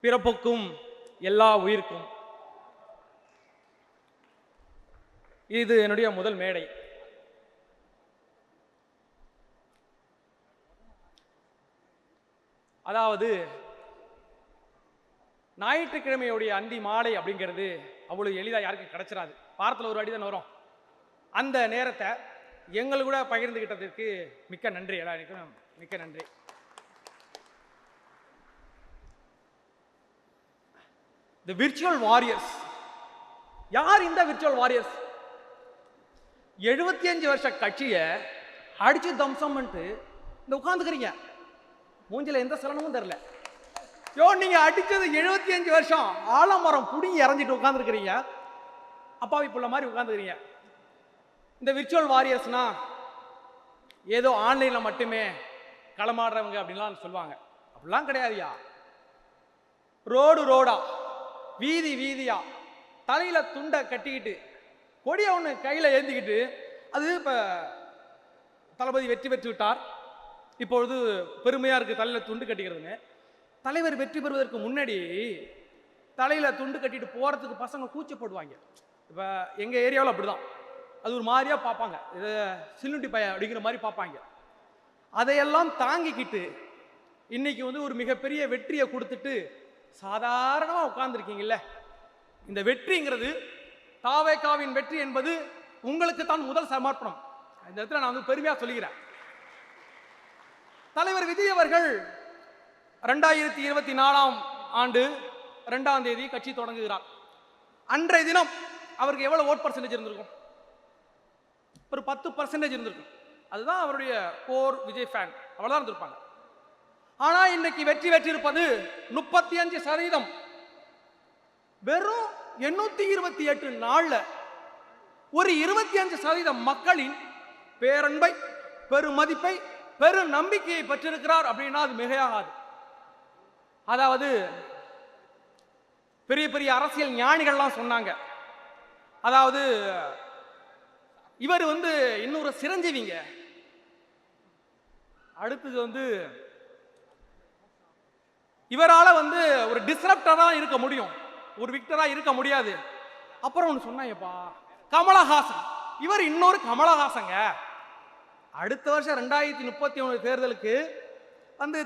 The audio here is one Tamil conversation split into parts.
பிறப்புக்கும் எல்லா உயிர்க்கும். இது என்னுடைய முதல் மேடை. அதாவது ஞாயிற்றுக்கிழமையுடைய அந்தி மாலை அப்படிங்கிறது அவ்வளவு எளிதாக யாருக்கும் கிடைச்சிடாது. வாரத்தில் ஒரு அடி தான் வரும். அந்த நேரத்தை எங்கள் கூட பகிர்ந்துகிட்டதற்கு மிக்க நன்றி. எல்லாருக்கும் மிக்க நன்றி. தி விர்ச்சுவல் வாரியர்ஸ். யார் இந்த விர்ச்சுவல் வாரியர்ஸ்? 75 வருஷ கட்சியை அடிச்சு தம்சம் பண்ணிட்டு இந்த உட்காந்துக்கிறீங்க. மூஞ்சில எந்த சலனமும் தெரியல. நீங்க அடிச்சது 75 வருஷம் ஆலமரம் புடிங்கி இறஞ்சிட்டு உட்காந்துருக்கிறீங்க. அப்பாவி புள்ள மாதிரி உட்காந்துக்கிறீங்க. இந்த விர்ச்சுவல் வாரியர்ஸ்னா ஏதோ ஆன்லைன்ல மட்டுமே களமாடுறவங்க அப்படின்லாம் சொல்லுவாங்க. அப்படிலாம் கிடையாதுயா. ரோடு ரோடா, வீதி வீதியா, தலையில துண்டை கட்டிக்கிட்டு, கொடிய ஒன்று கையில் ஏந்திக்கிட்டு, அது இப்போ தளபதி வெற்றி பெற்று விட்டார். இப்பொழுது பெருமையா இருக்கு தலையில துண்டு கட்டிக்கிறதுன்னு. தலைவர் வெற்றி பெறுவதற்கு முன்னாடி தலையில துண்டு கட்டிட்டு போறதுக்கு பசங்க கூச்சப்படுவாங்க. இப்போ எங்க ஏரியாவில் அப்படிதான். அது ஒரு மாதிரியா பார்ப்பாங்க. இதை சில்லுண்டி பைய அப்படிங்கிற மாதிரி பார்ப்பாங்க. அதையெல்லாம் தாங்கிக்கிட்டு இன்னைக்கு ஒரு மிகப்பெரிய வெற்றியை கொடுத்துட்டு சாதாரணமா உட்கார்ந்துருக்கீங்கல்ல. இந்த வெற்றிங்கிறது தாவேகாவின் வெற்றி என்பது உங்களுக்கு தான் முதல் சமர்ப்பணம். இந்த இடத்துல நான் பெருமையா சொல்லுகிறேன். தலைவர் விஜய் அவர்கள் 2024ஆம் ஆண்டு 2ஆம் தேதி கட்சி தொடங்குகிறார். அன்றைய தினம் அவருக்கு எவ்வளவு ஓட் பர்சன்டேஜ் இருந்திருக்கும்? ஒரு 10% இருந்திருக்கும். அதுதான் அவருடைய கோர் விஜய் ஃபேன். அவ்வளவுதான் இருந்திருப்பாங்க. ஆனா இன்னைக்கு வெற்றி பெற்றிருப்பது 35%. வெறும் 828 நாள்ல ஒரு 25% மக்களின் பேரன்பை, பெருமதிப்பை, பெரு நம்பிக்கையை பெற்றிருக்கிறார் அப்படின்னா அது மிகையாகாது. அதாவது பெரிய பெரிய அரசியல் ஞானிகள்லாம் சொன்னாங்க. அதாவது இவர் இன்னொரு சிரஞ்சீவிங்க. அடுத்தது இவரால ஒரு டிஸ்ரப்டரா இருக்க முடியும், ஒரு விக்டரா இருக்க முடியாது. அப்புறம் ஒன்று சொன்னாங்கப்பா, கமலஹாசன். இவர் இன்னொரு கமலஹாசங்க. அடுத்த வருஷம் 2031 தேர்தலுக்கு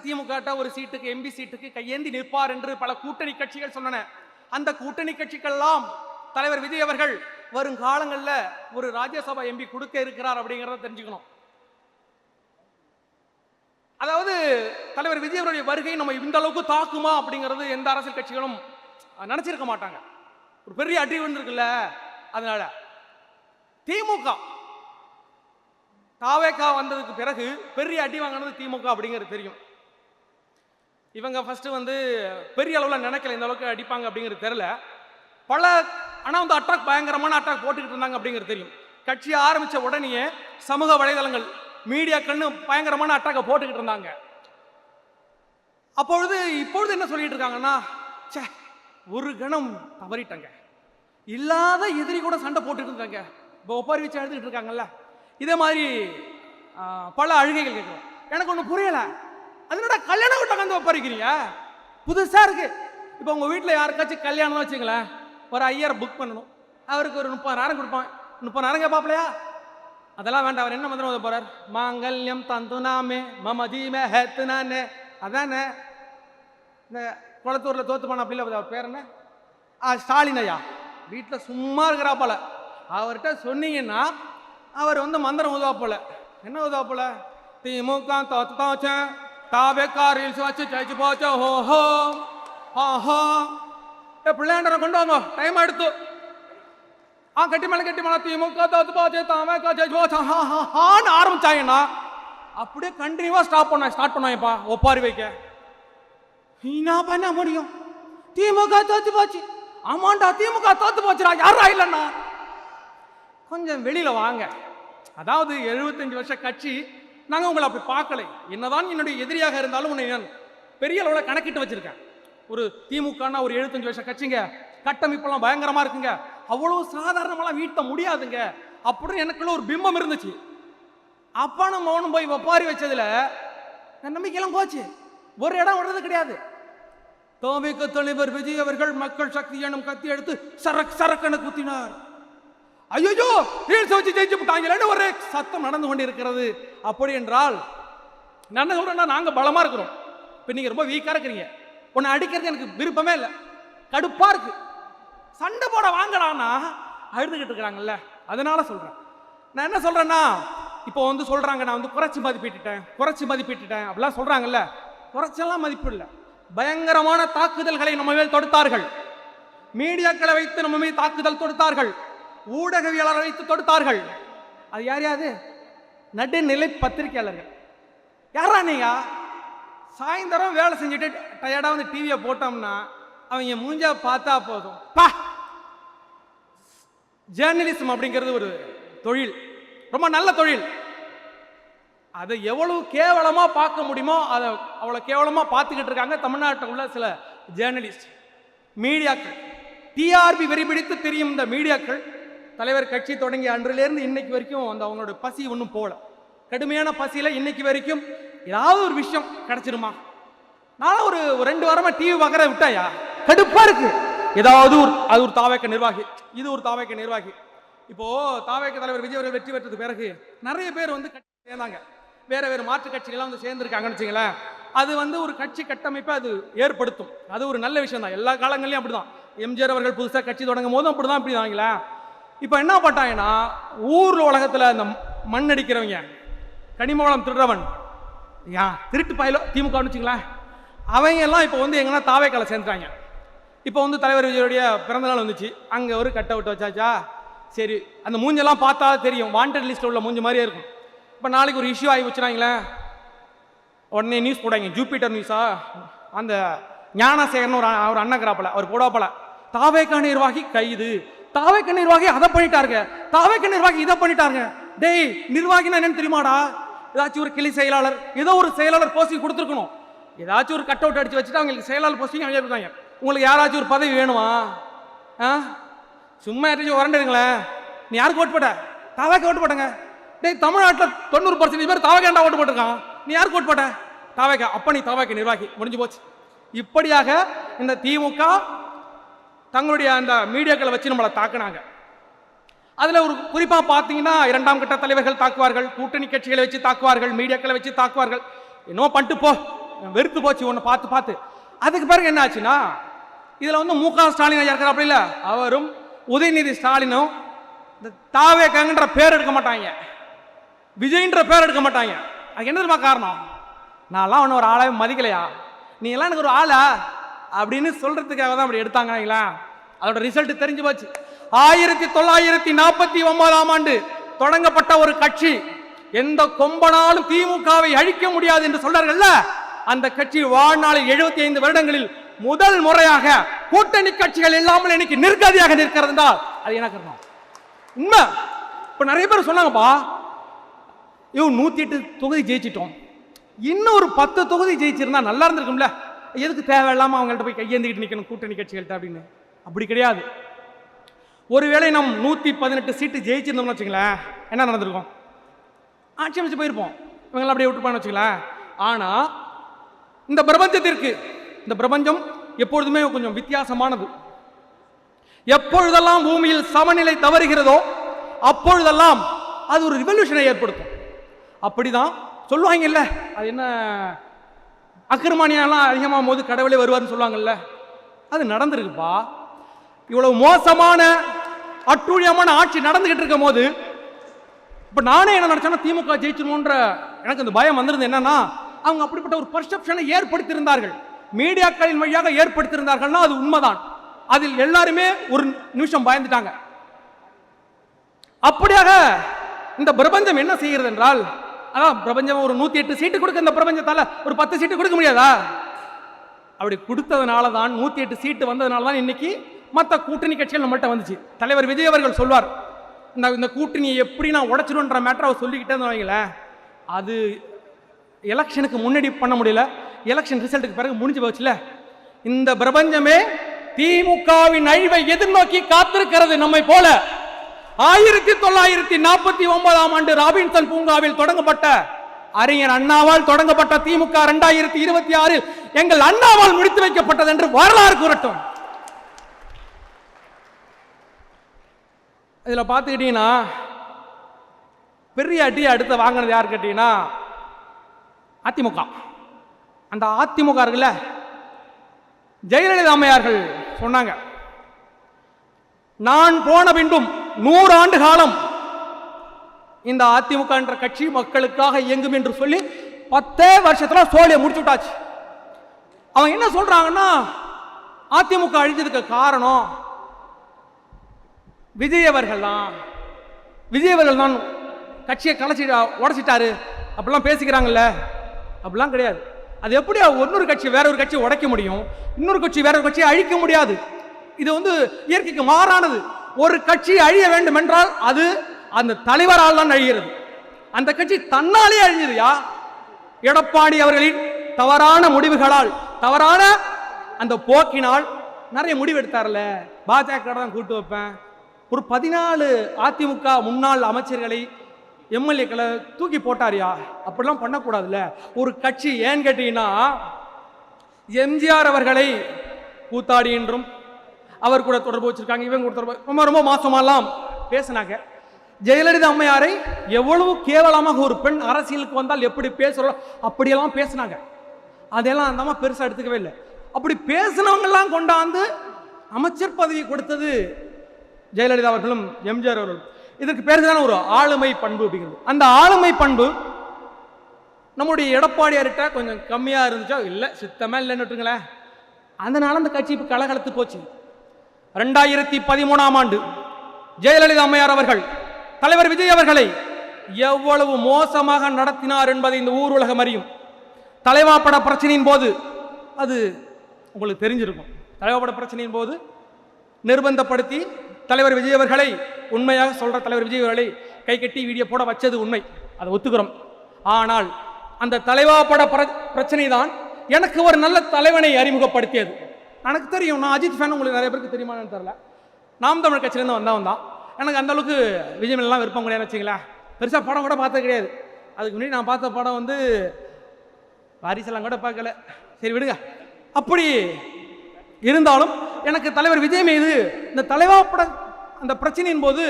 திமுக ஒரு சீட்டுக்கு, எம்பி சீட்டுக்கு கையேந்தி நிற்பார் என்று பல கூட்டணி கட்சிகள் சொன்னன. அந்த கூட்டணி கட்சிக்கெல்லாம் தலைவர் விஜய் அவர்கள் வருங்காலங்களில் ஒரு ராஜ்யசபா எம்பி கொடுக்க இருக்கிறார் அப்படிங்கிறத தெரிஞ்சுக்கணும். அதாவது தலைவர் விஜய் அவருடைய வருகை நம்ம இந்த அளவுக்கு தாக்குமா அப்படிங்கிறது எந்த அரசியல் கட்சிகளும் நினைச்சிருக்க மாட்டாங்க. ஒரு பெரிய அடி வந்திருக்குல்ல. அதனால திமுக தாவேகா வந்ததுக்கு பிறகு பெரிய அடி வாங்கினது திமுக அப்படிங்கிறது தெரியும். இவங்க ஃபர்ஸ்ட் பெரிய அளவில் நினைக்கல இந்த அளவுக்கு அடிப்பாங்க அப்படிங்கிறது தெரியல. பல ஆனால் அட்டாக், பயங்கரமான அட்டாக் போட்டுக்கிட்டு இருந்தாங்க அப்படிங்கிறது தெரியும். கட்சியை ஆரம்பிச்ச உடனே சமூக வலைதளங்கள், மீடியாக்கள்னு பயங்கரமான அட்டாக்கை போட்டுக்கிட்டு இருந்தாங்க. இப்பொழுது என்ன சொல்லிட்டு இருக்காங்கன்னா, ஒரு கணம் தவறிட்டாங்க, இல்லாத எதிரி கூட சண்டை போட்டுட்டு இருக்காங்க, இப்போ ஒப்பாரி வச்சு எழுதிட்டு இருக்காங்கல்ல. இதே மாதிரி பல அழுகைகள் கேட்குறோம். எனக்கு ஒன்று புரியல, அதனோட கல்யாணம் விட்டாங்க ஒப்பாரிக்கிறீங்க, புதுசா இருக்கு. இப்போ உங்க வீட்டில் யாருக்காச்சும் கல்யாணம் வச்சுங்களேன், ஒரு 5000 புக் பண்ணணும், அவருக்கு ஒரு 30,000 கொடுப்பான். 30,000 கேட்பாப்லையா? அதெல்லாம் வேண்டாம். அவர் என்ன மந்திரம் போறார்? மாங்கல்யம் தந்துனாமே மம ஜீமே ஹேத்துனானே. அதானே இந்த குளத்தூர்ல தோத்து போன அப்படி இல்லை, அவர் பேர் என்ன? ஸ்டாலின் ஐயா. வீட்டில் சும்மா இருக்கிறா போல. அவர்கிட்ட சொன்னீங்கன்னா அவர் மந்திரம் உதவா போல. என்ன உதவா போல? திமுக தோத்து தோச்சேன், தாவேகா ரீல்ஸ் வச்சு ஜெயிச்சு போச்ச. ஹோஹோ ஆஹோ, பிள்ளையாண்டரை கொண்டு வாங்க, டைம் எடுத்து. கட்டி மேல திமுக தோத்து போச்சு, தாவேகா ஜெயிச்சு போச்சான்னு ஆரம்பிச்சாங்கன்னா அப்படியே கண்டினியூவா ஸ்டார்ட் பண்ணாங்கப்பா ஒப்பாரி வைக்க. என்ன பண்ண முடியும்? திமுக தோத்து போச்சு. ஆமாண்டா, திமுக தோத்து போச்சுடா, யாரா இல்லைன்னா கொஞ்சம் வெளியில வாங்க. அதாவது 75 வருஷ கட்சி, நாங்க உங்களை அப்படி பார்க்கலை. என்னதான் என்னுடைய எதிரியாக இருந்தாலும் உன்னை நான் பெரிய அளவில் கணக்கிட்டு வச்சிருக்கேன். ஒரு திமுகனா ஒரு 75 வருஷ கட்சிங்க, கட்டமைப்பெல்லாம் பயங்கரமா இருக்குங்க, அவ்வளவு சாதாரணமெல்லாம் வீட்ட முடியாதுங்க அப்படின்னு எனக்குள்ள ஒரு பிம்பம் இருந்துச்சு. அப்பா நம்ம ஒன்றும் போய் ஒப்பாரி வச்சதுல நம்பிக்கையெல்லாம் போச்சு. ஒரு இடம் விடுறது கிடையாது. தவிக தலைவர் விஜய் அவர்கள் மக்கள் சக்தி எனும் கத்தி எடுத்து சரக் சரக்கென குத்தினார். ஐயோ ரீல்ஸ் வச்சு ஜெயிச்சு விட்டாங்க ஒரு சத்தம் நடந்து கொண்டிருக்கிறது. அப்படி என்றால் நான் என்ன சொல்றேன்னா, நாங்க பலமா இருக்கிறோம், இப்ப நீங்க ரொம்ப வீக்கா இருக்கிறீங்க, உன்னை அடிக்கிறது எனக்கு விருப்பமே இல்லை, கடுப்பா இருக்கு, சண்டை போட வாங்கலான்னா அழுதுகிட்டு இருக்கிறாங்கல்ல. அதனால சொல்றேன். நான் என்ன சொல்றேன்னா, இப்போ வந்து சொல்றாங்க நான் வந்து குறைச்சி மதிப்பிட்டுட்டேன் அப்படிலாம் சொல்றாங்கல்ல. குறைச்செல்லாம் மதிப்பு இல்லை. பயங்கரமான தாக்குதல்களை நம்ம மேல் தொடுத்தார்கள். மீடியாக்களை வைத்து நம்ம மீது தாக்குதல் தொடுத்தார்கள். ஊடகவியலாளரை வைத்து தொடுத்தார்கள். அது யாரையாது? நடுநிலை பத்திரிகையாளர்கள். யாரா நீங்க? சாயந்தரம் வேலை செஞ்சுட்டு டயர்டா வந்து டிவியை போட்டோம்னா அவங்க மூஞ்சா பார்த்தா போதும். ஜேர்னலிசம் அப்படிங்கிறது ஒரு தொழில், ரொம்ப நல்ல தொழில். அதை எவ்வளவு கேவலமா பார்க்க முடியுமோ அதை அவ்வளவு கேவலமா பார்த்துக்கிட்டு இருக்காங்க தமிழ்நாட்டில் உள்ள சில ஜேர்னலிஸ்ட், மீடியாக்கள். டிஆர்பி வெறிபிடித்து தெரியும் இந்த மீடியாக்கள். தலைவர் கட்சி தொடங்கிய அன்றிலிருந்து இன்னைக்கு வரைக்கும் அந்த அவங்களோட பசி ஒன்றும் போல, கடுமையான பசியில இன்னைக்கு வரைக்கும் ஏதாவது ஒரு விஷயம் கிடைச்சிருமா? நானும் ஒரு 2 வாரமா டிவி பார்க்கற விட்டாயா, கடுப்பா இருக்கு. ஏதாவது அது ஒரு தாவேக்க நிர்வாகி, இது ஒரு தாவேக்க நிர்வாகி. இப்போ தாவேக்க தலைவர் விஜய் அவர்கள் வெற்றி பெற்றது பிறகு நிறைய பேர் வந்து கட்சி சேர்ந்தாங்க, வேற வேறு மாற்று கட்சிகள்லாம் வந்து சேர்ந்துருக்காங்கன்னு வச்சுங்களேன். அது வந்து ஒரு கட்சி கட்டமைப்பை அது ஏற்படுத்தும். அது ஒரு நல்ல விஷயம் தான். எல்லா காலங்களையும் அப்படிதான். எம்ஜிஆர் அவர்கள் புதுசாக கட்சி தொடங்கும் போதும் அப்படிதான் இப்படிதாங்களா. இப்போ என்ன பட்டாங்கன்னா, ஊர்ல உலகத்தில் அந்த மண் அடிக்கிறவங்க, கனிம வளம் திருடுறவன், திருட்டு பாயிலோ திமுகன்னு வச்சுங்களேன், அவங்க எல்லாம் இப்போ வந்து எங்கன்னா தாவேக்கால சேர்ந்துட்டாங்க. இப்போ வந்து தலைவர் விஜயோடைய பிறந்தநாள் வந்துச்சு, அங்கே ஒரு கட் அவுட் வச்சாச்சா. சரி, அந்த மூஞ்செல்லாம் பார்த்தா தெரியும், வாண்டட் லிஸ்ட் உள்ள மூஞ்சி மாதிரியே இருக்கும். இப்போ நாளைக்கு ஒரு இஷ்யூ ஆகி வச்சுனாங்களே, உடனே நியூஸ் போடாங்க, ஜூபிட்டர் நியூஸா, அந்த ஞானசேகரன் ஒரு அண்ணக்கிறாப்பல அவர் போடாப்பல, தாவேக்கா நிர்வாகி கைது, தாவேக்க நிர்வாகி அதை பண்ணிட்டாருங்க, தாவேக்க நிர்வாகி இதை பண்ணிட்டாருங்க. டேய், நிர்வாகினா என்னன்னு தெரியுமாடா? ஏதாச்சும் ஒரு கிளை செயலாளர், ஏதோ ஒரு செயலாளர் போஸ்டிங் கொடுத்துருக்கணும். ஏதாச்சும் ஒரு கட் அவுட் அடிச்சு வச்சுட்டு அவங்களுக்கு செயலாளர் போஸ்டிங் அமைச்சிருக்காங்க. உங்களுக்கு யாராச்சும் ஒரு பதவி வேணுமா? சும்மா யாராச்சும் வரண்டுங்களேன். நீ யாருக்கு ஓட்டு போட்ட? தாவேக்க ஓட்டு போட்டங்க. டேய், தமிழ்நாட்டில் 90% பேர் தாவேக்கா ஓட்டு போட்டிருக்கான், நீ யாருக்கு ஓட்டு போட்ட? தாவேக்கா. அப்ப நீ தாவேக்க நிர்வாகி, முடிஞ்சு போச்சு. இப்படியாக இந்த திமுக தங்களுடைய அந்த மீடியாக்களை வச்சு நம்மளை தாக்குனாங்க. அதுல ஒரு குறிப்பா பாத்தீங்கன்னா, 2ஆம் கட்ட தலைவர்கள் தாக்குவார்கள், கூட்டணி கட்சிகளை வச்சு தாக்குவார்கள், மீடியாக்களை வச்சு தாக்குவார்கள். இன்னும் பண்ணிட்டு போ, வெறுத்து போச்சு உன்னை பார்த்து பார்த்து. அதுக்கு பிறகு என்ன ஆச்சுன்னா, இதுல வந்து மு க ஸ்டாலின் இருக்கிற அப்படி இல்ல, அவரும் உதயநிதி ஸ்டாலினும் இந்த தாவேக்கங்கன்ற பேர் எடுக்க மாட்டாங்க, விஜய்ன்ற பேர் எடுக்க மாட்டாங்க. அதுக்கு என்ன தெரியுமா காரணம்? நான்லாம் ஒன்னும் ஒரு ஆளாவே மதிக்கலையா, நீ எல்லாம் எனக்கு ஒரு ஆளா அப்படின்னு சொல்றதுக்காக தான் அப்படி எடுத்தாங்களா. அதோட ரிசல்ட் தெரிஞ்சு போச்சு. 1949ஆம் ஆண்டு தொடங்கப்பட்ட ஒரு கட்சி, எந்த கொம்பனாலும் திமுகவை அழிக்க முடியாது என்று சொல்றார்கள்ல, அந்த கட்சி வாழ்நாளில் 75 வருடங்களில் முதல் முறையாக கூட்டணி கட்சிகள் இல்லாமல் இன்னைக்கு நிர்கதியாக நிற்கிறது என்றால் அது என்ன காரணம்? உண்மை. இப்ப நிறைய பேர் சொன்னாங்கப்பா, 108 தொகுதி ஜெயிச்சிட்டோம், இன்னும் ஒரு 10 தொகுதி ஜெயிச்சிருந்தா நல்லா இருந்திருக்கும்ல, எதுக்கு தேவையில்லாம அவங்கள்ட்ட போய் கையேந்திக்கிட்டு நிக்கணும் கூட்டணி கட்சிகள்கிட்ட அப்படின்னு. அப்படி கிடையாது. ஒருவேளை நம் 118 சீட்டு ஜெயிச்சிருந்தோம்னு வச்சுங்களேன், என்ன நடந்திருக்கும்? ஆட்சி அமைச்சு போயிருப்போம், இவங்களாம் அப்படியே விட்டுப்பான்னு வச்சுங்களேன். ஆனா இந்த பிரபஞ்சத்திற்கு, இந்த பிரபஞ்சம் எப்பொழுதுமே கொஞ்சம் வித்தியாசமானது. எப்பொழுதெல்லாம் பூமியில் சமநிலை தவறுகிறதோ அப்பொழுதெல்லாம் அது ஒரு ரிவல்யூஷனை ஏற்படுத்தும். அப்படிதான் சொல்லுவாங்கல்ல, அது என்ன அக்கிரமானியெல்லாம் அதிகமாகும் போது கடவுளே வருவார்னு சொல்லுவாங்கல்ல, அது நடந்திருக்குப்பா. இவ்வளவு மோசமான அட்டூழியமான ஆட்சி நடந்துகிட்டு இருக்கும் போது இப்ப நானே என்ன நினைச்சேன்னா, திமுக ஜெயிச்சிருமோன்ற எனக்கு அந்த பயம் வந்திருந்தது. என்னன்னா, அவங்க அப்படிப்பட்ட ஒரு பர்செப்ஷனை ஏற்படுத்தியிருந்தார்கள், மீடியாக்களின் வழியாக ஏற்படுத்தியிருந்தார்கள்னா அது உண்மைதான். அதில் எல்லாருமே ஒரு நிமிஷம் பயந்துட்டாங்க. அப்படியாக இந்த பிரபஞ்சம் என்ன செய்கிறது என்றால், அதான் பிரபஞ்சம் ஒரு 108 சீட்டு கொடுக்க, இந்த பிரபஞ்சத்தால ஒரு 10 சீட்டு கொடுக்க முடியாதா? அப்படி கொடுத்ததுனால தான், 108 சீட்டு வந்ததுனால தான் இன்னைக்கு மற்ற கூட்டணி கட்சிகள் நம்மள்கிட்ட வந்துச்சு. தலைவர் விஜய் அவர்கள் சொல்வார், இந்த கூட்டணியை எப்படி நான் உடைச்சிடுன்ற மேட்டர் அவர் சொல்லிக்கிட்டே வைங்களேன். அது எலெக்ஷனுக்கு முன்னாடி பண்ண முடியல, எலெக்ஷன் ரிசல்ட்டுக்கு பிறகு முடிஞ்சு போச்சுல. இந்த பிரபஞ்சமே திமுகவின் அழிவை எதிர்நோக்கி காத்திருக்கிறது. நம்மை போல 1949ஆம் ஆண்டு ராபின்சன் பூங்காவில் தொடங்கப்பட்ட அறிஞர் அண்ணாவால் தொடங்கப்பட்ட திமுக 2026 எங்கள் அண்ணாவால் முடித்து வைக்கப்பட்டது என்று வரலாறு கூறட்டும். இதுல பாத்துக்கிட்டீங்கன்னா பெரிய அடி அடுத்து வாங்கினது யார் கேட்டீங்கன்னா அதிமுக. அந்த அதிமுக இருக்குல்ல, ஜெயலலிதா அம்மையார்கள் சொன்னாங்க, நான் போன பின்பும் 100 ஆண்டு காலம் இந்த அதிமுக என்ற கட்சி மக்களுக்காக இயங்கும் என்று சொல்லி 10 வருஷத்துல சோழியை முடிச்சு விட்டாச்சு. அவங்க என்ன சொல்றாங்கன்னா, அதிமுக அழிஞ்சதுக்கு காரணம் விஜய் அவர்கள் தான் கட்சியை உடைச்சிட்டாரு அப்படிலாம் பேசிக்கிறாங்கல்ல. அப்படிலாம் கிடையாது. அது எப்படி இன்னொரு கட்சி வேற ஒரு கட்சியை உடைக்க முடியும்? இன்னொரு கட்சி வேற ஒரு கட்சியை அழிக்க முடியாது. இது இயற்கைக்கு மாறானது. ஒரு கட்சி அழிய வேண்டும் என்றால் அது அந்த தலைவரால் தான் அழிகிறது. அந்த கட்சி தன்னாலே அழிஞ்சதுயா. எடப்பாடி அவர்களின் தவறான முடிவுகளால், தவறான அந்த போக்கினால் நிறைய முடிவு எடுத்தார்ல. பாஜக தான் கூட்டு வைப்பேன், ஒரு 14 அதிமுக முன்னாள் அமைச்சர்களை எம்எல்ஏக்களை தூக்கி போட்டாரியா. அப்படிலாம் பண்ணக்கூடாதுல்ல ஒரு கட்சி. ஏன்னு கேட்டீங்கன்னா, எம்ஜிஆர் அவர்களை கூத்தாடி என்றும் அவர் கூட தொடர்பு வச்சிருக்காங்க, இவங்க கூட தொடர்பு ரொம்ப ரொம்ப மோசமாலாம் பேசினாங்க. ஜெயலலிதா அம்மையாரை எவ்வளவு கேவலமாக ஒரு பெண் அரசியலுக்கு வந்தால் எப்படி பேசுறோம் அப்படியெல்லாம் பேசினாங்க. அதெல்லாம் அந்த அம்மா பெருசா எடுத்துக்கவே இல்லை. அப்படி பேசினவங்க எல்லாம் கொண்டாந்து அமைச்சர் பதவி கொடுத்தது ஜெயலலிதா அவர்களும் எம்ஜிஆர் அவர்களும். இதற்கு பேர் தான் ஒரு ஆளுமை பண்பு அப்படிங்கிறது. அந்த ஆளுமை பண்பு நம்முடைய எடப்பாடியார்கிட்ட கொஞ்சம் கம்மியா இருந்துச்சா? இல்லை, சுத்தமா இல்லைன்னு. அதனால அந்த கட்சி இப்ப கலகலத்து போச்சு. 2013ஆம் ஆண்டு ஜெயலலிதா அம்மையார் அவர்கள் தலைவர் விஜய் அவர்களை எவ்வளவு மோசமாக நடத்தினார் என்பதை இந்த ஊர் உலகம் அறியும். தலைவா பட பிரச்சனையின் போது அது உங்களுக்கு தெரிஞ்சிருக்கும். தலைவா பட பிரச்சனையின் போது நிர்பந்தப்படுத்தி தலைவர் விஜய் அவர்களை, உண்மையாக சொல்ற தலைவர் விஜய் அவர்களை கை கட்டி வீடியோ போட வச்சது உண்மை, அதை ஒத்துக்கிறோம். ஆனால் அந்த தலைவா பட பிரச்சனை தான் எனக்கு ஒரு நல்ல தலைவனை அறிமுகப்படுத்தியது. எனக்கு தெரியும், நான் அஜித் ஃபேன், உங்களுக்கு நிறைய பேருக்கு தெரியுமான்னு தெரியல. நாம் தமிழ் கட்சியிலேருந்து வந்தவன் தான். எனக்கு அந்த அளவுக்கு விஜய் மேலாம் விருப்பம் கிடையாது வச்சுங்களேன். பெருசாக படம் கூட பார்த்தது கிடையாது. அதுக்கு முன்னாடி நான் பார்த்த படம் வாரிசெல்லாம் கூட பார்க்கல. சரி விடுங்க. அப்படி இருந்தாலும் எனக்கு தலைவர் விஜய் மீது இந்த தலைவா பட அந்த பிரச்சனையின் போது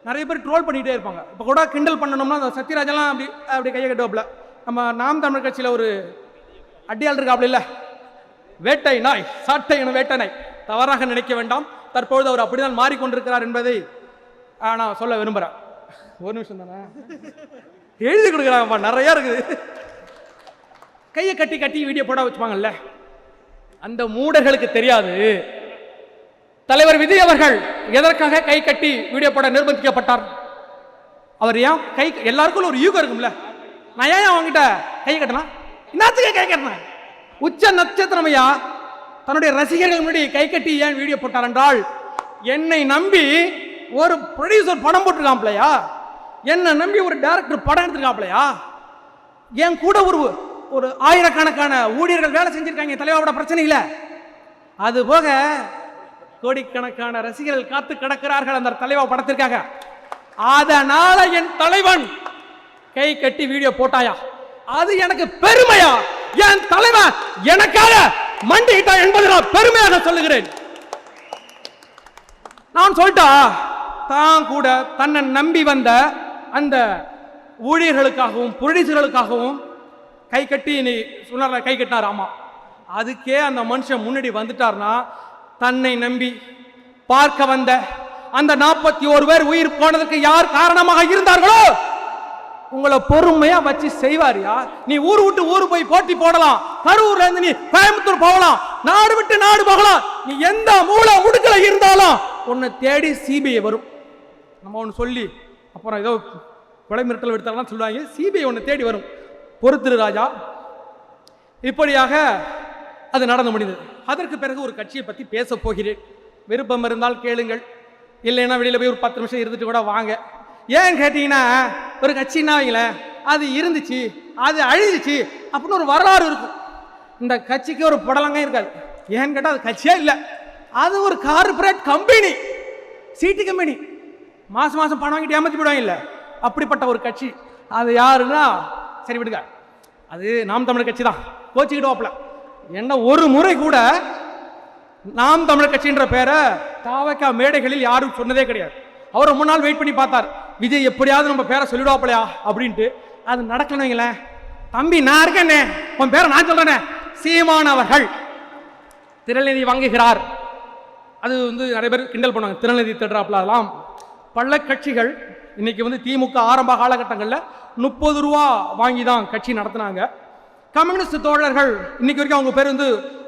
நிறைய பேர் ட்ரோல் பண்ணிகிட்டே இருப்பாங்க. இப்போ கூட கிண்டல் பண்ணணும்னா அந்த சத்யராஜெல்லாம் அப்படி கையை கட்டுவாப்புல. நம்ம நாம் தமிழ் கட்சியில் ஒரு அடியாள் இருக்காப்புல, இல்லை வேட்டை நாய், சாட்டை என வேட்டை நாய், தவறாக நினைக்க வேண்டாம். தற்பொழுது அவர் அப்படிதான் மாறிக்கொண்டிருக்கிறார் என்பதை நான் சொல்ல விரும்புகிறேன். ஒரு நிமிஷம் தானே எழுதி கொடுக்குறாங்கப்பா, நிறைய இருக்குது. கையை கட்டி கட்டி வீடியோ போட வச்சுப்பாங்கல்ல, அந்த மூடர்களுக்கு தெரியாது தலைவர் விஜய் அவர்கள் எதற்காக கை கட்டி வீடியோ போட நிர்பந்திக்கப்பட்டார். அவர் ஏன் கை, எல்லாருக்கும் ஒரு யூகம் இருக்கும்ல, நான் ஏன் அவங்கிட்ட கை கட்டினா, இன்னத்துக்கே கை கட்டினேன். உச்ச நட்சத்திரம் ஐயா தன்னுடைய ரசிகர்கள் முன்னாடி கை கட்டி ஏன் வீடியோ போட்டார் என்றால், என்னை நம்பி ஒரு ப்ரொடியூசர் படம் போட்டிருக்காப்லையா, என்னை நம்பி ஒரு டைரக்டர் படம் எடுத்திருக்காப்லையா, என் கூட ஒரு ஆயிரக்கணக்கான ஊழியர்கள் வேலை செஞ்சிருக்காங்க தலைவாவோட பிரச்சனை இல்லை. அது போக கோடிக்கணக்கான ரசிகர்கள் காத்து கிடக்கிறார்கள் அந்த தலைவா படத்திற்காக. அதனால என் தலைவன் கை கட்டி வீடியோ போட்டாயா, அது எனக்கு பெருமையா? என் தலைவன் எனக்காக மண்டிட்டா என்பதை நான் பெருமையாக சொல்லுகிறேன். நான் சொல்லிட்டா தான் கூட தன்னை நம்பி வந்த அந்த ஊழியர்களுக்காகவும் ப்ரொடியூசர்களுக்காகவும் கை கட்டி நீ சொன்னார், கை கட்டினார். ஆமா, அதுக்கே அந்த மனுஷன் முன்னாடி வந்துட்டார்னா, தன்னை நம்பி பார்க்க வந்த அந்த 41 பேர் உயிர் போனதுக்கு யார் காரணமாக இருந்தார்களோ உங்களை பொறுமையா வச்சு செய்வாரியா. நீ ஊர் விட்டு ஊர் போய் போட்டி போடலாம், கரூர்ல இருந்து நீ கோயம்புத்தூர் போகலாம், நாடு விட்டு நாடு போகலாம், நீ எந்த மூலை முடுக்கல இருந்தாலும் உன்னை தேடி சிபிஐ வரும். நம்ம ஒன்று சொல்லி அப்புறம் ஏதோ கொலை மிரட்டல் எடுத்தாலும் சொல்லுவாங்க, சிபிஐ உன்னை தேடி வரும், பொறுத்திரு ராஜா. இப்படியாக அது நடந்து முடிந்தது. அதற்கு பிறகு ஒரு கட்சியை பற்றி பேச போகிறேன். விருப்பம் இருந்தால் கேளுங்கள், இல்லைன்னா வெளியில் போய் ஒரு 10 நிமிஷம் இருந்துட்டு கூட வாங்க. ஏன் கேட்டீங்கன்னா, ஒரு கட்சின்னா வைங்களேன், அது இருந்துச்சு அது அழிஞ்சிச்சு அப்படின்னு ஒரு வரலாறு இருக்கும். இந்த கட்சிக்கு ஒரு படலங்க இருக்காது. ஏன்னு கேட்டால் அது கட்சியே இல்லை, அது ஒரு கார்பரேட் கம்பெனி, சீட்டு கம்பெனி. மாசம் மாசம் பணம் வாங்கிட்டு ஏமாற்றி போயிடுவாங்க இல்லை, அப்படிப்பட்ட ஒரு கட்சி. அது யாருன்னா சரி விடுங்க, அது நாம் தமிழர் கட்சி தான், கோச்சிக்கிடுவாப்ல. என்ன ஒரு முறை கூட நாம் தமிழர் கட்சின்ற பேரை தாவக மேடைகளில் யாரும் சொன்னதே கிடையாது. அவர் ரொம்ப நாள் வெயிட் பண்ணி பார்த்தார், விஜய் எப்படியாவது நம்ம பேரை சொல்லிடுவாப்லையா அப்படின்ட்டு. அது நடக்கணும் வைங்களேன். தம்பி நான் இருக்கேனே, உன் பேரை நான் சொல்றேனே, சீமான் அவர்கள் திரள்நிதி வாங்குகிறார். அது நிறைய பேர் கிண்டல் பண்ணுவாங்க, திரள்நிதி தேடுறாப்ல. அதெல்லாம் பல கட்சிகள் இன்னைக்கு திமுக ஆரம்ப காலகட்டங்களில் 30 ரூபா வாங்கி தான் கட்சி நடத்தினாங்க. கம்யூனிஸ்ட் தோழர்கள் இன்னைக்கு வரைக்கும் அவங்க பேர்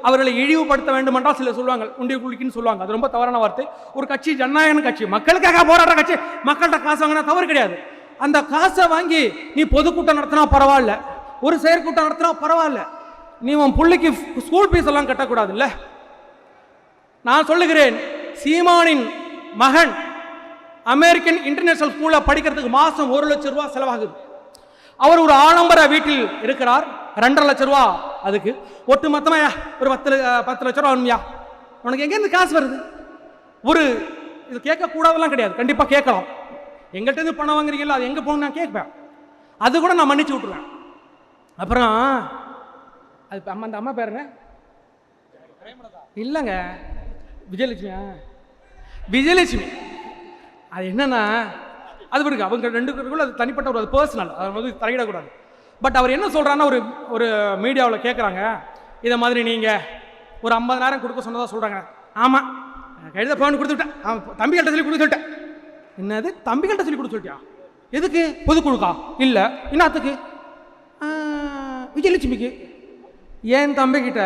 அவர்களை இழிவுபடுத்த வேண்டும் என்றால் சில சொல்லுவாங்க, உண்டிய குளிக்குன்னு சொல்லுவாங்க. அது ரொம்ப தவறான வார்த்தை. ஒரு கட்சி ஜனநாயக கட்சி, மக்களுக்காக போராடுற கட்சி, மக்கள்கிட்ட காசு வாங்கினா தவறு கிடையாது. அந்த காசை வாங்கி நீ பொதுக்கூட்டம் நடத்தினா பரவாயில்ல, ஒரு செயற்கூட்டம் நடத்தினா பரவாயில்ல, நீ உன் பிள்ளைக்கு ஸ்கூல் ஃபீஸ் எல்லாம் கட்டக்கூடாது இல்ல. நான் சொல்லுகிறேன், சீமானின் மகன் அமெரிக்கன் இன்டர்நேஷனல் ஸ்கூல்ல படிக்கிறதுக்கு மாசம் 1 லட்சம் ரூபாய் செலவாகுது. அவர் ஒரு ஆடம்பர வீட்டில் இருக்கிறார், 2.5 லட்சம் ரூபா அதுக்கு. ஒட்டு மொத்தமா ஒரு 10 லட்சம் ரூபா ஆகும்யா. உனக்கு எங்கேருந்து காசு வருது? ஒரு இது கேட்க கூடாதெல்லாம் கிடையாது, கண்டிப்பா கேட்கலாம். எங்கள்கிட்ட இருந்து பணம் வாங்குறீங்களா, அது எங்க போகணும் நான் கேட்பேன், அது கூட நான் மன்னிச்சு விட்டுருவேன். அப்புறம் அது அந்த அம்மா பேருங்க இல்லைங்க, விஜயலட்சுமியா, விஜயலட்சுமி. அது என்னன்னா, அது பிறகு அவங்க 2 பேருக்குள்ள அது தனிப்பட்ட ஒரு பர்சனல், அது தலையிடக்கூடாது. பட் அவர் என்ன சொல்றாருன்னா, ஒரு மீடியாவில் கேட்குறாங்க, இதை மாதிரி நீங்கள் ஒரு 50,000 கொடுக்க சொன்னதாக சொல்கிறாங்க. ஆமாம், கழுத ஃபோன் கொடுத்துட்டேன், தம்பிகள்கிட்ட சொல்லி கொடுக்க சொல்லிட்டேன். என்னது தம்பிகள்கிட்ட சொல்லி கொடுக்க சொல்லிட்டியா? எதுக்கு? பொதுக்குழுக்கா? இல்லை. என்னத்துக்கு? விஜயலட்சுமிக்கு. ஏன் தம்பிக்கிட்ட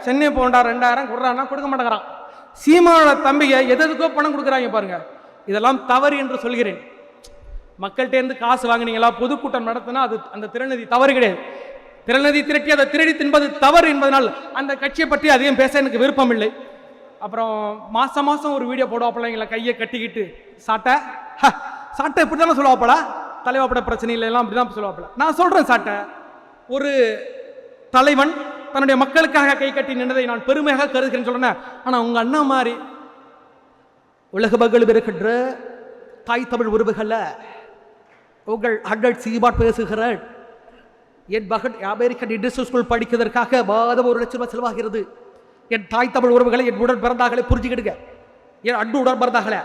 சென்னை போண்டா 2,000 கொடுறான்னா கொடுக்க மாட்டேங்கிறான். சீமானோட தம்பிங்க எதுக்கோ பணம் கொடுக்குறாங்க பாருங்க. இதெல்லாம் தவறு என்று சொல்கிறேன். மக்கள்கிட்ட இருந்து காசு வாங்கினீங்களா, பொதுக்கூட்டம் நடத்தினா அது அந்த திறநிதி தவறு கிடையாது. திறநிதி திரட்டி அதை திருடி தின்பது தவறு என்பதனால் அந்த கட்சியை பற்றி அதிகம் பேச எனக்கு விருப்பம் இல்லை. அப்புறம் மாசம் மாசம் ஒரு வீடியோ போடுவாப்பல, எங்களை கையை கட்டிக்கிட்டு சாட்டை சாட்டை இப்படி தானே சொல்லுவாப்பல, தலைவாப்பட பிரச்சனை இல்லை எல்லாம் அப்படி தான் சொல்லுவாப்பல. நான் சொல்றேன், சாட்டை ஒரு தலைவன் தன்னுடைய மக்களுக்காக கை கட்டி நின்றதை நான் பெருமையாக கருதுகிறேன்னு சொல்றேன். ஆனா உங்க அண்ணா மாதிரி உலக மகள் இருக்கின்ற தாய் தமிழ் உறவுகள உங்கள் அண்ணன் சீமான் பேசுகிற என் மகன் அமெரிக்கன் இண்டஸ்ட்ரியல் ஸ்கூல் படிக்கிறதற்காக மாதம் 1 லட்சம் ரூபாய் செலவாகிறது. என் தாய் தமிழ் உறவுகளை, என் உடன் பிறந்தாங்களே புரிஞ்சுக்கிடுங்க, என் அன்பு உடன் பிறந்தாங்களே.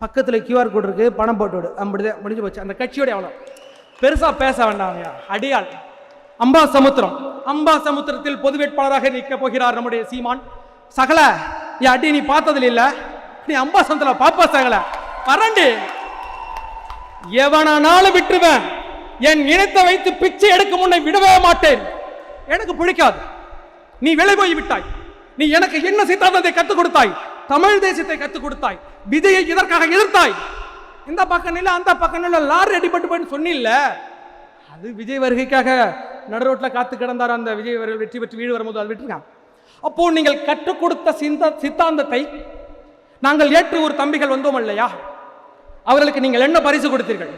பக்கத்தில் QR கோட் இருக்கு, பணம் போட்டு விடு, அப்படிதான் முடிஞ்சு போச்சு. அந்த கட்சியோட எவ்வளோ பெருசா பேச வேண்டாம். அடியாள் அம்பாசமுத்திரத்தில் பொது வேட்பாளராக நிற்க போகிறார் நம்முடைய சீமான். சகல அடி நீ பார்த்ததில் இல்ல, நீ அம்பாசமுத்திரம் பாப்பா சகல பரண்டி எவனாலும் விட்டுருவேன். என் இனத்தை வைத்து பிச்சை எடுக்க முன்னை விடவே மாட்டேன். எனக்கு பிடிக்காது, நீ விலை போய் விட்டாய். நீ எனக்கு என்ன சித்தாந்தத்தை கத்துக் கொடுத்தாய், தமிழ் தேசத்தை கத்துக் கொடுத்தாய், விஜயை இதற்காக எதிர்த்தாய். இந்த பக்கம் இல்ல அந்த பக்கம் இல்ல, லாரி அடிபட்டு போயின்னு சொன்னில்ல, அது விஜய் வருகைக்காக நடுரோட்ல காத்து கிடந்தார். அந்த விஜய் அவர்கள் வெற்றி பெற்று வீடு வரும்போது அது விட்டுருக்காங்க. அப்போ நீங்கள் கற்றுக் கொடுத்த சித்தாந்தத்தை நாங்கள் ஏற்று ஒரு தம்பிகள் வந்தோம் இல்லையா, அவர்களுக்கு நீங்கள் என்ன பரிசு கொடுத்தீர்கள்?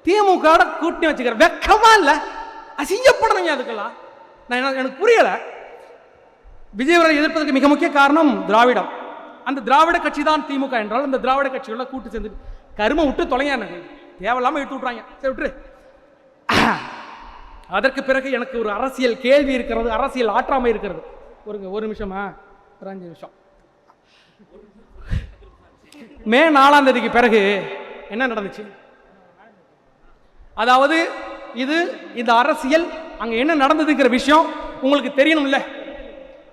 திமுக கூட்டணி வச்சுக்கிற வெக்கமா இல்ல, அசிங்கப்படுறீங்க. அதுக்கெல்லாம் எனக்கு புரியல. விஜய் அவர்களை எதிர்ப்பதற்கு மிக முக்கிய காரணம் திராவிடம். அந்த திராவிட கட்சி தான் திமுக என்றால் அந்த திராவிட கட்சியோட கூட்டு சேர்ந்து கருமை விட்டு தொலைங்க, தேவையில்லாம இட்டு விட்டுறாங்க. சரி விட்டுரு. அதற்கு பிறகு எனக்கு ஒரு அரசியல் கேள்வி இருக்கிறது, அரசியல் ஆற்றாமை இருக்கிறது. ஒரு நிமிஷமா, ஒரு 5 நிமிஷம். மே 4ஆம் தேதிக்கு பிறகு என்ன நடந்துச்சு? அதாவது இந்த அரசியல் அங்க என்ன நடந்ததுங்கிற விஷயம் உங்களுக்கு தெரியணும்ல.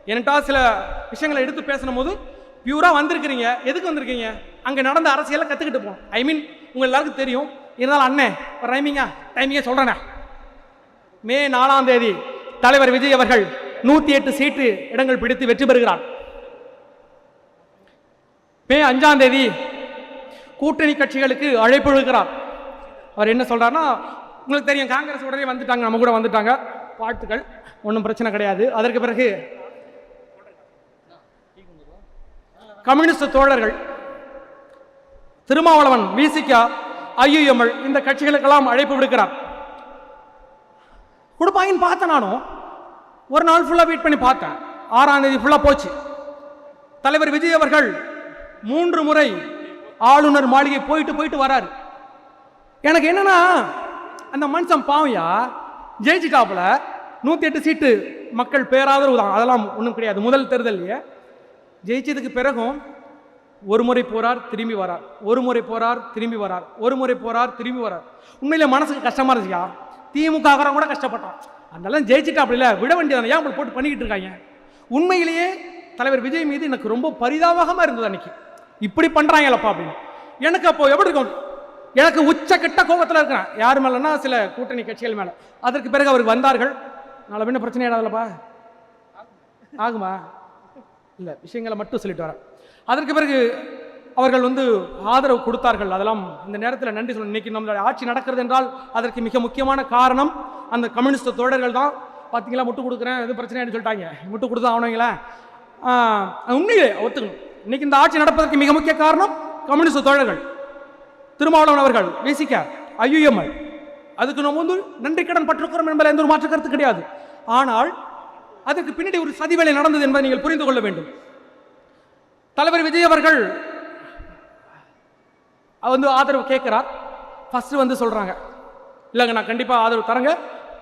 என்கிட்ட சில விஷயங்களை எடுத்து பேசணும் போது பியூரா வந்திருக்கிறீங்க. எதுக்கு வந்திருக்கீங்க? அங்க நடந்த அரசியலை கத்துக்கிட்டு போகணும். ஐ மீன் உங்க எல்லாருக்கும் தெரியும். இருந்தாலும் அண்ணே டைமிங்கா சொல்றேன். மே 4ஆம் தேதி தலைவர் விஜய் அவர்கள் 108 சீட்டு இடங்கள் பிடித்து வெற்றி பெறுகிறார். மே 5ஆம் தேதி கூட்டணி கட்சிகளுக்கு அழைப்பு விடுக்கிறார். அவர் என்ன சொல்றாருன்னா, உங்களுக்கு தெரியும், காங்கிரஸ் உடனே வந்துட்டாங்க, நம்ம கூட வந்துட்டாங்க, வாழ்த்துக்கள், ஒன்றும் பிரச்சனை கிடையாது. அதற்கு பிறகு கம்யூனிஸ்ட் தோழர்கள் திருமாவளவன், விசிகா, IUML இந்த கட்சிகளுக்கெல்லாம் அழைப்பு விடுக்கிறார். கொடுப்பாங்கன்னு பார்த்தேன். நானும் ஒரு நாள் ஃபுல்லா வெயிட் பண்ணி பார்த்தேன். 6ஆம் தேதி ஃபுல்லா போச்சு. தலைவர் விஜய் அவர்கள் 3 முறை ஆளுநர் மாளிகை போயிட்டு வராரு. எனக்கு என்னன்னா, அந்த மனுஷன் பாவையா ஜெயிச்சிட்டாப்புல 108 சீட்டு மக்கள் பேராதரவு தான், அதெல்லாம் ஒன்றும் கிடையாது. முதல் தேர்தலையே ஜெயிச்சதுக்கு பிறகும் ஒரு முறை போறார் திரும்பி வரார், ஒரு முறை போறார் திரும்பி வரார், ஒரு முறை போறார் திரும்பி வரார். உண்மையிலே மனசுக்கு கஷ்டமா இருந்துச்சுயா. திமுக கூட கஷ்டப்பட்டான், அதெல்லாம் ஜெயிச்சுட்டா அப்படி இல்லை, விட வேண்டியதான, ஏன் அப்படி போட்டு பண்ணிக்கிட்டு இருக்காங்க. உண்மையிலேயே தலைவர் விஜய் மீது எனக்கு ரொம்ப பரிதாபகமா இருந்தது அன்னைக்கு. இப்படி பண்றாங்களப்பா அப்படின்னு. எனக்கு அப்போ எப்படி இருக்கும், எனக்கு உச்சக்கட்ட கோபத்தில் இருக்கிறேன். யார் மேலன்னா சில கூட்டணி கட்சிகள் மேல. அதற்கு பிறகு அவருக்கு வந்தார்கள், நாளை பின்ன பிரச்சனை ஏடாதுலப்பா ஆகுமா இல்லை, விஷயங்களை மட்டும் சொல்லிட்டு வரேன். அதற்கு பிறகு அவர்கள் ஆதரவு கொடுத்தார்கள். அதெல்லாம் இந்த நேரத்தில் நன்றி சொல்லணும். இன்னைக்கு நம்மளுடைய ஆட்சி நடக்கிறது என்றால் அதற்கு மிக முக்கியமான காரணம் அந்த கம்யூனிஸ்ட் தோழர்கள் தான். பார்த்தீங்களா, முட்டு கொடுக்குறேன், எது பிரச்சனைன்னு சொல்லிட்டாங்க, முட்டு கொடுத்தா ஆனவங்களே. உண்மையிலே ஒத்துக்கணும், இன்னைக்கு இந்த ஆட்சி நடப்பதற்கு மிக முக்கிய காரணம் கம்யூனிஸ்ட் தோழர்கள், திருமாவளவன் அவர்கள், விசிக, IUML. அதுக்கு நம்ம நன்றி கடன் பட்டிருக்கிறோம் என்பதில் எந்த ஒரு மாற்று கருத்து கிடையாது. ஆனால் அதற்கு பின்னாடி ஒரு சதிவேலை நடந்தது என்பதை நீங்கள் புரிந்து கொள்ள வேண்டும். தலைவர் விஜய் அவர்கள் ஆதரவு கேட்கிறார். ஃபர்ஸ்ட் சொல்றாங்க, இல்லைங்க நான் கண்டிப்பாக ஆதரவு தரங்க,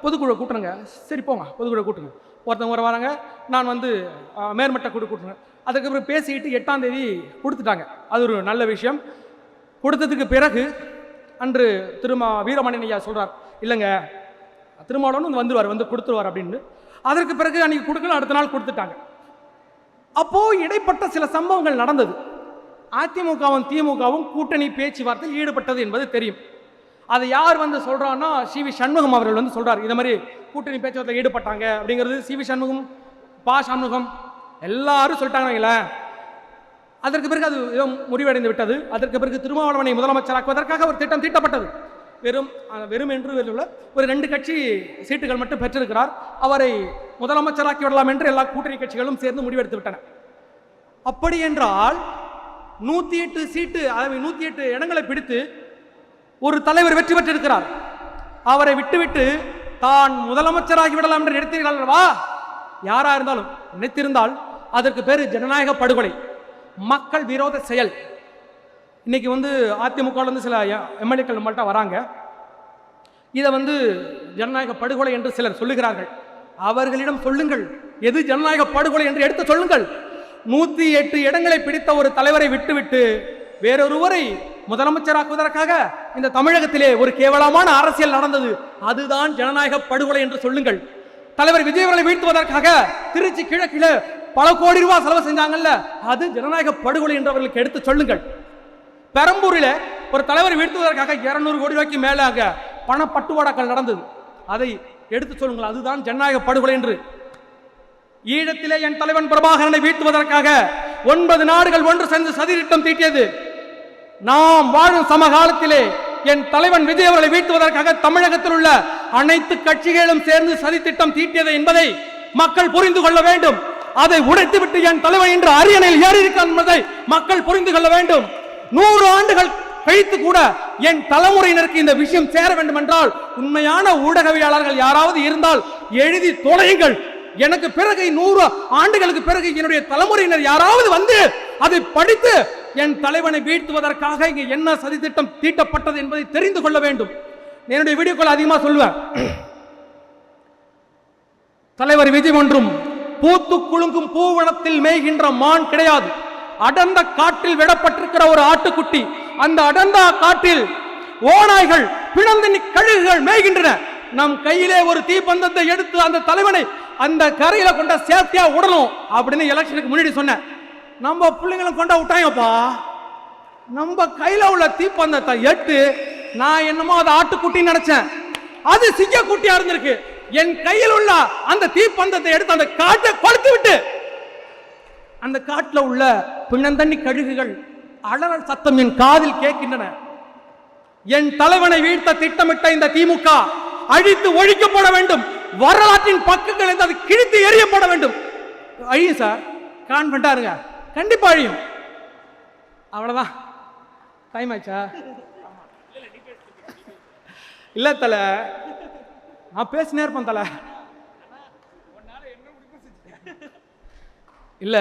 பொதுக்குழு கூட்டுறங்க. சரி போங்க, பொதுக்குழு கூட்டுங்க. ஒருத்தவங்க வராங்க, நான் மேல்மட்ட குழு கூட்டுறேன். அதுக்கப்புறம் பேசிட்டு 8ஆம் தேதி கொடுத்துட்டாங்க. அது ஒரு நல்ல விஷயம். கொடுத்ததுக்கு பிறகு அன்று வீரமணியன் ஐயா சொல்றார், இல்லைங்க திருமாவளவன் வந்துருவார், கொடுத்துருவார் அப்படின்னு. அதற்கு பிறகு அன்னைக்கு கொடுக்கல, அடுத்த நாள் கொடுத்துட்டாங்க. அப்போ இடைப்பட்ட சில சம்பவங்கள் நடந்தது. அதிமுகவும் திமுகவும் கூட்டணி பேச்சுவார்த்தையில் ஈடுபட்டது என்பது தெரியும். அதை யார் சொல்றான்னா CV சண்முகம் அவர்கள் சொல்றார், இந்த மாதிரி கூட்டணி பேச்சுவார்த்தையில் ஈடுபட்டாங்க அப்படிங்கிறது. CV சண்முகம், சண்முகம் எல்லாரும் சொல்லிட்டாங்க. அதற்கு பிறகு அது முடிவடைந்து விட்டது. அதற்கு பிறகு திருமாவளவனை முதலமைச்சராக்குவதற்காக ஒரு திட்டம் தீட்டப்பட்டது. வெறும் என்று ஒரு 2 கட்சி சீட்டுகள் மட்டும் பெற்றிருக்கிறார். அவரை முதலமைச்சராக்கி விடலாம் என்று எல்லா கூட்டணி கட்சிகளும் சேர்ந்து முடிவெடுத்து விட்டன. அப்படி என்றால் 108 சீட்டு, 108 இடங்களை பிடித்து ஒரு தலைவர் வெற்றி பெற்றிருக்கிறார். அவரை விட்டுவிட்டு தான் முதலமைச்சராகி விடலாம் என்று நினைத்தீர்களா? யாரா இருந்தாலும் நினைத்திருந்தால் அதற்கு பேரு ஜனநாயக படுகொலை, மக்கள் விரோத செயல். இன்னைக்கு அதிமுக சில MLAக்கள் நம்மள்ட்ட வராங்க. இதை ஜனநாயக படுகொலை என்று சிலர் சொல்லுகிறார்கள். அவர்களிடம் சொல்லுங்கள், எது ஜனநாயக படுகொலை என்று எடுத்து சொல்லுங்கள். 108 இடங்களை பிடித்த ஒரு தலைவரை விட்டுவிட்டு வேறொருவரை முதலமைச்சராக்குவதற்காக இந்த தமிழகத்திலே ஒரு கேவலமான அரசியல் நடந்தது. அதுதான் ஜனநாயக படுகொலை என்று சொல்லுங்கள். தலைவர் விஜய் அவர்களை வீழ்த்துவதற்காக திருச்சி கிழக்கில பல கோடி ரூபாய் செலவு செஞ்சாங்கல்ல, அது ஜனநாயக படுகொலை என்று அவர்களுக்கு எடுத்து சொல்லுங்கள். பெரம்பூரில் ஒரு தலைவரை வீழ்த்துவதற்காக 200 கோடி ரூபாய்க்கு மேலாக பண பட்டுவாடாக்கள் நடந்தது, அதை எடுத்து சொல்லுங்கள். அதுதான் ஜனநாயக படுகொலை என்று. ஈழத்திலே என் தலைவன் பிரபாகரனை வீழ்த்துவதற்காக 9 நாடுகள் ஒன்று சேர்ந்து சதித்திட்டம் தீட்டியது. நாம் வாழும் சமகாலத்திலே என் தலைவன் விஜய் அவர்களை வீழ்த்துவதற்காக தமிழகத்தில் உள்ள அனைத்து கட்சிகளும் சேர்ந்து சதித்திட்டம் தீட்டியது என்பதை மக்கள் புரிந்து கொள்ள வேண்டும். அதை உடைத்துவிட்டு என் தலைவன் இன்று அரியணையில் ஏறி இருக்கிறார் என்பதை மக்கள் புரிந்து கொள்ள வேண்டும். 100 ஆண்டுகள் கழித்து கூட என் தலைமுறையினருக்கு இந்த விஷயம் சேர வேண்டும் என்றால் உண்மையான ஊடகவியலாளர்கள் யாராவது இருந்தால் எழுதி தொலையுங்கள். எனக்கு பிறகு 100 ஆண்டுகளுக்கு பிறகு என்னுடைய தலைமுறையினர் யாராவது அதை படித்து என் தலைவனை வீழ்த்துவதற்காக இங்கே என்ன சதித்திட்டம் தீட்டப்பட்டது என்பதை தெரிந்து கொள்ள வேண்டும். என்னுடைய வீடியோக்கள் அதிகமாக சொல்லுவேன். தலைவர் விஜய் ஒன்றும் பூத்து குலுங்கும் பூவனத்தில் மேய்கின்ற மான் கிடையாது. அடர்ந்த காட்டில் விடப்பட்டிருக்கிற ஒரு ஆட்டுக்குட்டி. அந்த அடர்ந்த காட்டில் ஓநாய்கள், பிணந்தினி கழுகுகள் மேய்கின்றன. நம் கையிலே ஒரு தீப்பந்தத்தை எடுத்து அந்த தலைவனை அந்த கரையில கொண்ட சேஃப்டியா விடணும் அப்படின்னு எலெக்ஷனுக்கு முன்னாடி சொன்னேன். நம்ம பிள்ளைங்களை கொண்டா விட்டாங்கப்பா. நம்ம கையில உள்ள தீப்பந்தத்தை எட்டு நான் என்னமோ அதை ஆட்டுக்குட்டின்னு நினைச்சேன், அது சிங்க குட்டியா இருந்திருக்கு. என் கையில் உள்ள அந்த தீப்பந்தத்தை எடுத்து அந்த காட்டை கொளுத்து விட்டு அந்த காட்டில் உள்ள பிணந்தண்ணி கழுகுகள் அலறல் சத்தம் என் காதில் கேட்கின்றன. என் தலைவனை வீழ்த்த திட்டமிட்ட இந்த திமுக அழித்து ஒழிக்கப்பட வேண்டும். வரலாற்றின் பக்கங்கள் அது கிழித்து எறியப்பட வேண்டும். அழியும் சார், கான்ஃபிடண்டா இருங்க, கண்டிப்பா அழியும். அவ்வளவுதான். டைம் ஆச்சா? இல்ல தல, நான் பேசினே இருப்பேன் தல. இல்ல,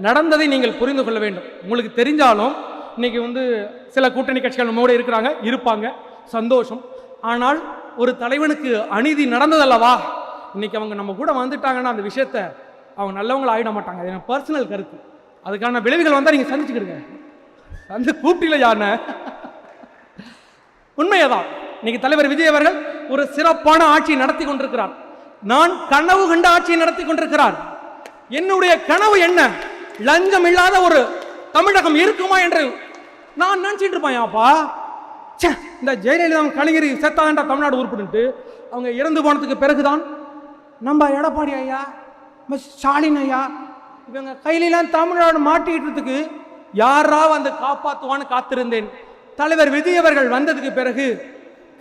நடந்ததை நீங்கள் புரிந்து கொள்ள வேண்டும். உங்களுக்கு தெரிஞ்சாலும் இன்னைக்கு சில கூட்டணி கட்சிகள் நம்மோட இருக்கிறாங்க, இருப்பாங்க, சந்தோஷம். ஆனால் ஒரு தலைவனுக்கு அநீதி நடந்ததல்லவா, இன்னைக்கு அவங்க நம்ம கூட வந்துட்டாங்கன்னா அந்த விஷயத்த அவங்க நல்லவங்களை ஆயிட மாட்டாங்க. அது எனக்கு பர்சனல் கருத்து. அதுக்கான விளைவுகள் வந்தால் நீங்கள் சந்திச்சுக்கிடுங்க. அந்த கூப்பிட்டில யானை உண்மையதான். இன்னைக்கு தலைவர் விஜய் அவர்கள் ஒரு சிறப்பான ஆட்சியை நடத்தி கொண்டிருக்கிறார். நான் கனவு கண்ட ஆட்சியை நடத்தி கொண்டிருக்கிறார். என்னுடைய கனவு என்ன? லஞ்சம் இல்லாத ஒரு தமிழகம் இருக்குமா என்று நான் நினைச்சிட்டு இருப்பேன்ப்பா. இந்த ஜெயலலிதா கலைஞர் செத்தாண்டா தமிழ்நாடு உருப்பிட்டு அவங்க இறந்து போனதுக்கு பிறகுதான் நம்ம எடப்பாடி ஐயா, ஸ்டாலின் ஐயா இவங்க கையிலாம் தமிழ்நாடு மாட்டிக்கிட்டதுக்கு யாரா வந்து காப்பாற்றுவான்னு காத்திருந்தேன். தலைவர் விஜய் அவர்கள் வந்ததுக்கு பிறகு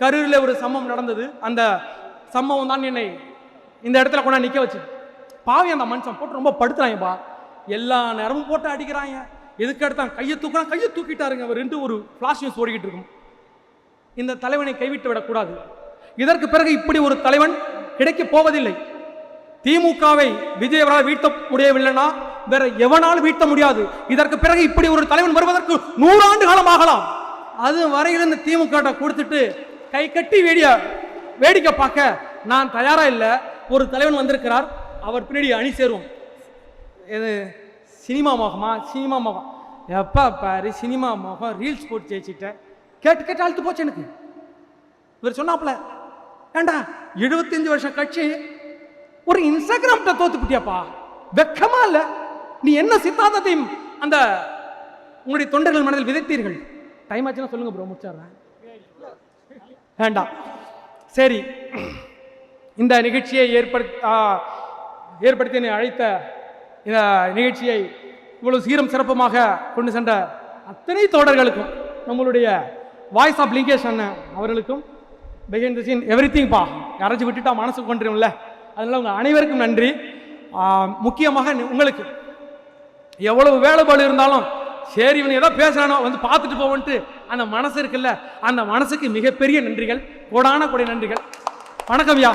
கரூரில் ஒரு சம்பவம் நடந்தது. அந்த சம்பவம் தான் என்னை இந்த இடத்துல கொண்டா நிற்க வச்சு. பாவி அந்த மனுஷன் போட்டு ரொம்ப படுத்துறாங்கப்பா. எல்லா நேரமும் போட்டு அடிக்கிறாங்க. எதுக்கு எடுத்தாங்க கையை தூக்கினா கையை தூக்கிட்டாருங்க அவர் என்று ஒரு ஃபிளாஷ் நியூஸ் ஓடிக்கிட்டு இருக்கும். இந்த தலைவனை கைவிட்டு விடக்கூடாது. இதற்கு பிறகு இப்படி ஒரு தலைவன் கிடைக்க போவதில்லை. திமுகவை விஜய் அவரால் வீழ்த்த முடியவில்லைன்னா வேற எவனாலும் வீழ்த்த முடியாது. இதற்கு பிறகு இப்படி ஒரு தலைவன் வருவதற்கு 100 ஆண்டு காலம் ஆகலாம். அது வரையில் இந்த திமுக கொடுத்துட்டு கை கட்டி வேடிக்கை பார்க்க நான் தயாரா இல்லை. ஒரு தலைவன் வந்திருக்கிறார், அவர் பின்னாடி அணி சேருவோம். இது சினிமா முகமா? சினிமா முகம் எப்பா பாரு, சினிமா முகம் ரீல்ஸ் போட்டு ஜெயிச்சிட்டேன். கேட்டு கேட்டு அழுத்து போச்சு எனக்கு. இவர் சொன்னாப்ல, ஏண்டா 75 வருஷம் கட்சி ஒரு இன்ஸ்டாகிராம் தோத்துப்பிட்டியாப்பா, வெக்கமா இல்ல? நீ என்ன சித்தாந்தத்தையும் அந்த உங்களுடைய தொண்டர்கள் மனதில் விதைத்தீர்கள். டைம் ஆச்சுன்னா சொல்லுங்க ப்ரோ, முடிச்சிடுறேன். வேண்டாம், சரி. இந்த நிகழ்ச்சியை ஏற்படுத்தி அழைத்த இந்த நிகழ்ச்சியை இவ்வளவு சீரம் சிறப்பமாக கொண்டு சென்ற அத்தனை தோழர்களுக்கும், நம்மளுடைய வாய்ஸ் ஆஃப் லிங்கேஷ் அண்ணன் அவர்களுக்கும், பிஹைண்ட் தி சீன் எவ்ரிதிங் பா, யாராச்சும் விட்டுட்டா மனசுக்கு கொண்டுரும்ல, அதனால உங்க அனைவருக்கும் நன்றி. முக்கியமாக உங்களுக்கு எவ்வளவு வேலைப்பாடு இருந்தாலும் சரி இவன் ஏதோ பேசுறானோ வந்து பார்த்துட்டு போவன்ட்டு அந்த மனசு இருக்குல்ல, அந்த மனசுக்கு மிகப்பெரிய நன்றிகள், கோடான கோடி நன்றிகள். வணக்கம் யா.